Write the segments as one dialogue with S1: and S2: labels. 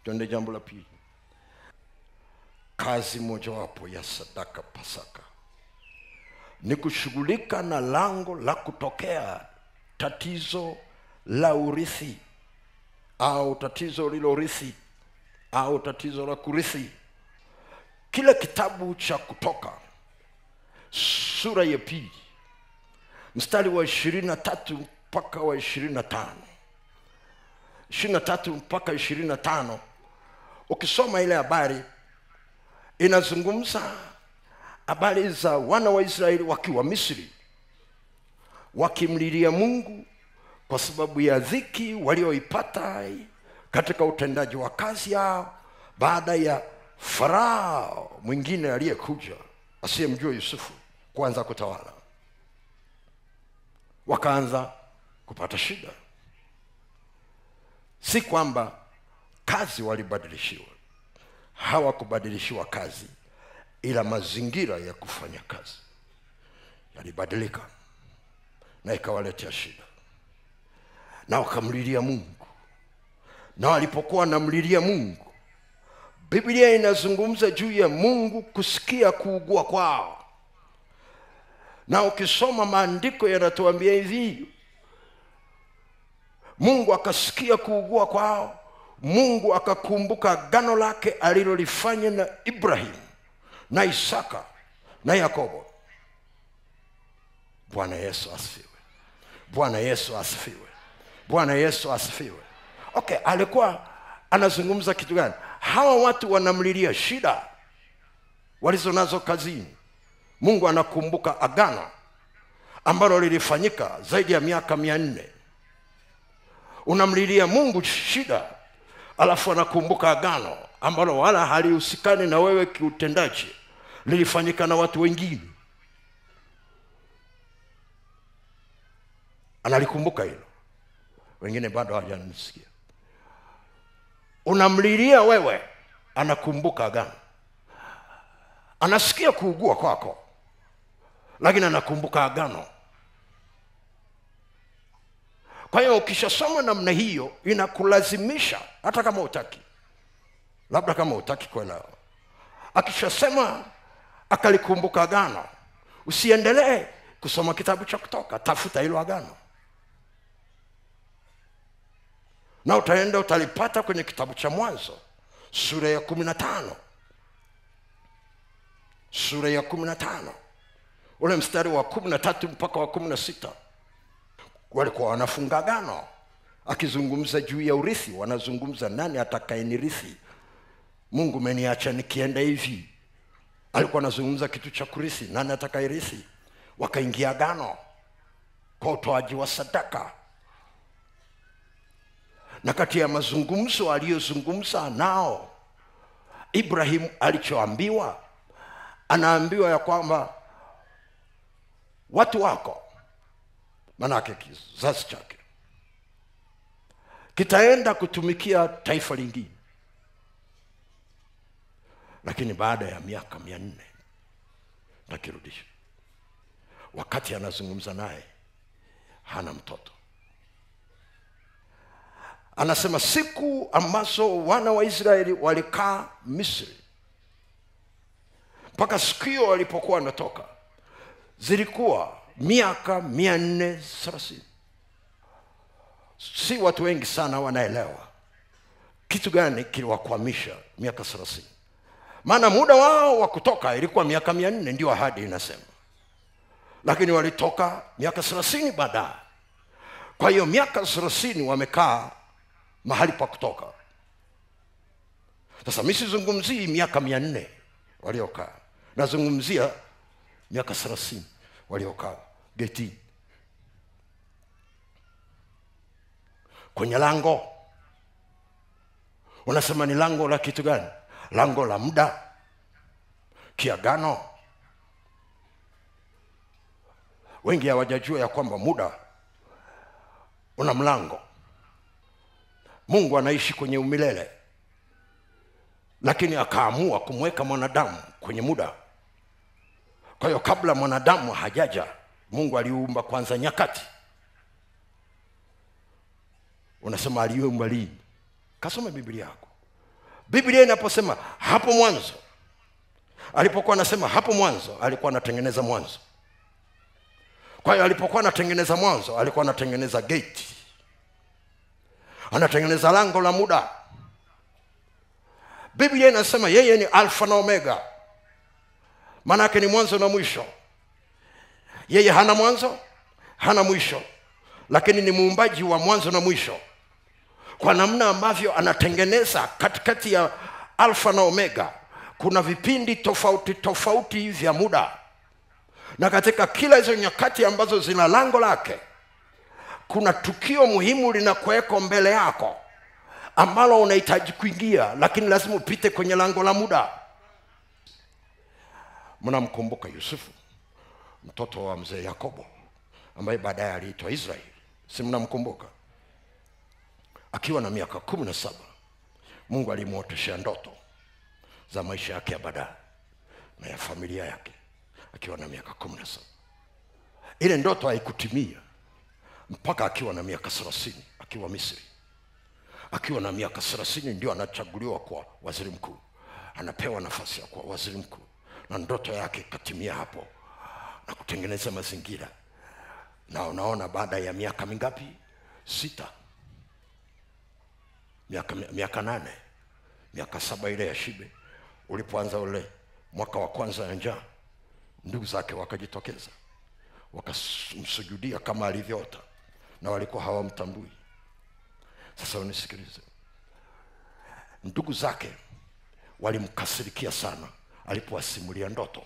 S1: Tuende jambo la pili. Kazi mojawapo ya sadaka Pasaka ni kushughulika na lango la kutokea tatizo la urithi au tatizo lilorithi au tatizo la kurithi. Kila kitabu cha Kutoka sura ya 2 mstari wa 23 mpaka wa 25, 23 mpaka 25, ukisoma ile habari inazungumza habari za wana wa Israeli wakiwa Misri, wakimlilia Mungu kwa sababu ya dhiki walioipata katika utendaji wa kazi yao baada ya Farao mwingine aliyekuja asiyemjua Yusufu kuanza kutawala. Wakaanza kupata shida. Si kwamba kazi walibadilishiwa, hawakubadilishiwa kazi, ila mazingira ya kufanya kazi yalibadilika na ikawaletea shida. Na wakamlilia Mungu. Na walipokuwa wanamlilia Mungu, Biblia inazungumza juu ya Mungu kusikia kuugua kwao. Na ukisoma maandiko yanatuambia hivi, Mungu akasikia kuugua kwao. Mungu akakumbuka agano lake alilolifanya na Ibrahim na Isaka na Yakobo. Bwana Yesu asifiwe. Bwana Yesu asifiwe. Bwana Yesu asifiwe. Okay, alikuwa anazungumza kitu gani? Hawa watu wanamlilia shida walizonazo kazini. Mungu anakumbuka agano ambalo lilifanyika zaidi ya miaka 400. Unamlilia Mungu shida, alafu anakumbuka agano ambalo wala halihusikani na wewe kiutendaji, lilifanyika na watu wengine. Analikumbuka hilo. Wengine bado hawajanisikia. Unamlilia wewe, anakumbuka agano. Anasikia kuugua kwako, lakini anakumbuka agano. Kwa hiyo ukishasoma namna hiyo inakulazimisha, hata kama hutaki, labda kama hutaki kuelewa, akishasema akalikumbuka agano, usiendelee kusoma kitabu cha Kutoka, tafuta hilo agano. Na utaenda utalipata kwenye kitabu cha Mwanzo sura ya 15. Sura ya 15 ule mstari wa 13 mpaka wa 16. Walikuwa wanafunga agano, akizungumza juu ya urithi. Wanazungumza nani atakayenirithi. Mungu ameniacha nikienda hivi. Alikuwa anazungumza kitu cha kurithi, nani atakayerithi. Wakaingia agano kwa utoaji wa sadaka. Na kati ya mazungumzo aliyozungumza nao Ibrahim, alichoambiwa, anaambiwa ya kwamba watu wako, manake kizazi chake, kitaenda kutumikia taifa lingine, lakini baada ya miaka 400 takirudisha. Wakati anazungumza naye hana mtoto. Anasema siku ambazo wana wa Israeli walikaa Misri mpaka siku hiyo walipokuwa wanatoka, zilikuwa miaka 430. Si watu wengi sana wanaelewa kitu gani kiliwakwamisha miaka 30. Maana muda wao wa kutoka ilikuwa miaka 400, ndio ahadi inasema. Lakini walitoka miaka 30 baadaye. Kwa hiyo miaka 30 wamekaa mahali pa kutoka. Sasa mimi sizungumzii miaka 400 waliokaa, nazungumzia miaka 30 waliokaa getini kwenye lango. Unasema ni lango la kitu gani? Lango la muda, kiagano. Wengi hawajajua ya kwamba muda una mlango. Mungu anaishi kwenye umilele, lakini akaamua kumweka mwanadamu kwenye muda. Kwa hiyo kabla mwanadamu hajaja, Mungu aliumba kwanza nyakati. Unasema aliumba lini? Kasome Biblia yako. Biblia inaposema hapo mwanzo, alipokuwa anasema hapo mwanzo, alikuwa anatengeneza mwanzo. Kwa hiyo alipokuwa anatengeneza mwanzo, alikuwa anatengeneza gate, anatengeneza lango la muda. Biblia inasema yeye ni Alfa na Omega, maana yake ni mwanzo na mwisho. Yeye hana mwanzo, hana mwisho, lakini ni muumbaji wa mwanzo na mwisho. Kwa namna ambavyo anatengeneza katikati ya Alfa na Omega, kuna vipindi tofauti tofauti vya muda, na katika kila hizo nyakati ambazo zina lango lake, kuna tukio muhimu linakuweko mbele yako ambalo unahitaji kuingia, lakini lazima upite kwenye lango la muda. Mnamkumbuka Yusufu, mtoto wa mzee Yakobo, ambaye baadaye aliitwa Israeli? Si mnamkumbuka? Akiwa na miaka 17, Mungu alimuoteshea ndoto za maisha yake ya baadaye na ya familia yake, akiwa na miaka 17. Ile ndoto haikutimia mpaka akiwa na miaka 30, akiwa Misri. Akiwa na miaka 30 ndio anachaguliwa kwa waziri mkuu, anapewa nafasi ya kuwa waziri mkuu, na ndoto yake katimia hapo na kutengeneza mazingira. Na unaona baada ya miaka mingapi? 6, miaka 8, miaka 7 ile ya shibe, ulipoanza ule mwaka wa kwanza ya njaa, ndugu zake wakajitokeza, wakamsujudia kama alivyoota, na walikuwa hawamtambui. Sasa unisikilize, ndugu zake walimkasirikia sana alipowasimulia ndoto.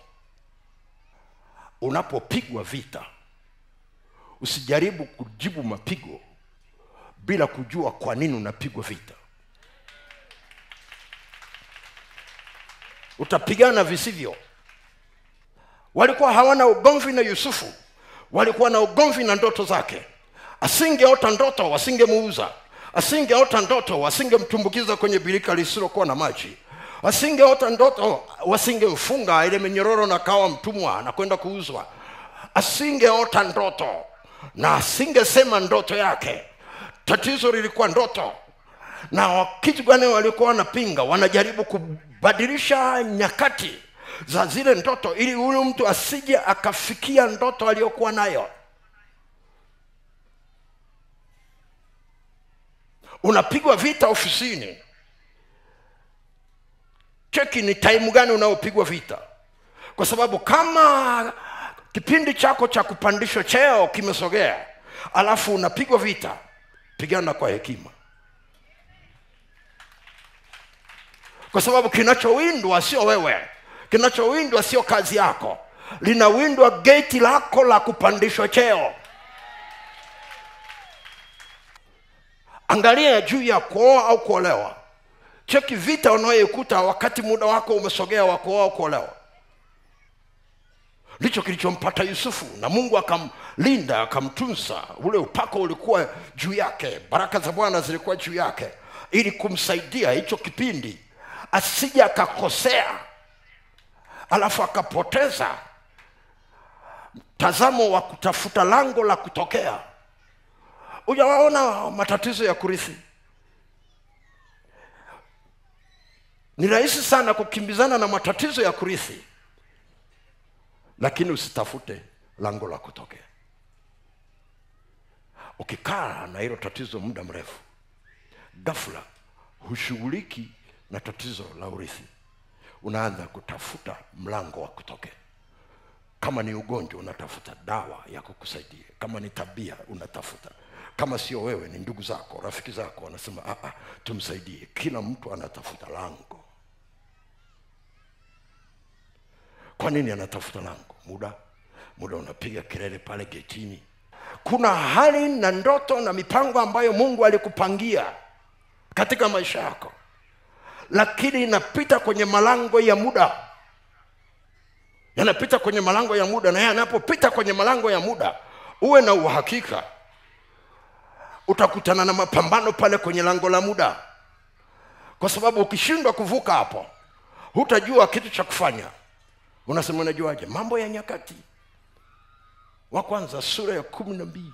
S1: Unapopigwa vita, usijaribu kujibu mapigo bila kujua kwa nini unapigwa vita. Utapigana visivyo. Walikuwa hawana ugomvi na Yusufu, walikuwa na ugomvi na ndoto zake. Asingeota ndoto wasingemuuza, asingeota ndoto wasingemtumbukiza kwenye birika lisilokuwa na maji, asingeota ndoto wasingemfunga ile minyororo na kawa mtumwa na kwenda kuuzwa. Asingeota ndoto na asingesema ndoto yake. Tatizo lilikuwa ndoto. Na kitu gani walikuwa wanapinga? Wanajaribu kubadilisha nyakati za zile ndoto ili yule mtu asije akafikia ndoto aliyokuwa nayo. Unapigwa vita ofisini, cheki ni time gani unaopigwa vita. Kwa sababu kama kipindi chako cha kupandishwa cheo kimesogea, alafu unapigwa vita, pigana kwa hekima. Kwa sababu kinachowindwa sio wewe, kinachowindwa sio kazi yako, linawindwa gate lako la kupandishwa cheo. Angalia juu ya kuoa au kuolewa. Cheki vita unayoikuta wakati muda wako umesogea wa kuoa au kuolewa. Ndicho kilichompata Yusufu, na Mungu akamlinda, akamtunza. Ule upako ulikuwa juu yake, baraka za Bwana zilikuwa juu yake, ili kumsaidia hicho kipindi asije akakosea alafu akapoteza tazamo wa kutafuta lango la kutokea. Unaona matatizo ya kurithi. Ni rahisi sana kukimbizana na matatizo ya kurithi, lakini usitafute lango la kutokea. Ukikaa na hilo tatizo muda mrefu, ghafla hushughuliki na tatizo la urithi, unaanza kutafuta mlango wa kutokea. Kama ni ugonjwa, unatafuta dawa ya kukusaidia. Kama ni tabia, unatafuta. Kama sio wewe, ni ndugu zako, rafiki zako, wanasema tumsaidie. Kila mtu anatafuta lango. Kwa nini anatafuta lango? Muda unapiga kelele pale getini. Kuna hali na ndoto na mipango ambayo Mungu alikupangia katika maisha yako, lakini inapita kwenye malango ya muda. Yanapita kwenye malango ya muda, na yanapopita kwenye malango ya muda, uwe na uhakika utakutana na mapambano pale kwenye lango la muda. Kwa sababu ukishindwa kuvuka hapo, hutajua kitu cha kufanya. Unasema unajuaje? Mambo ya Nyakati wa kwanza sura ya 12.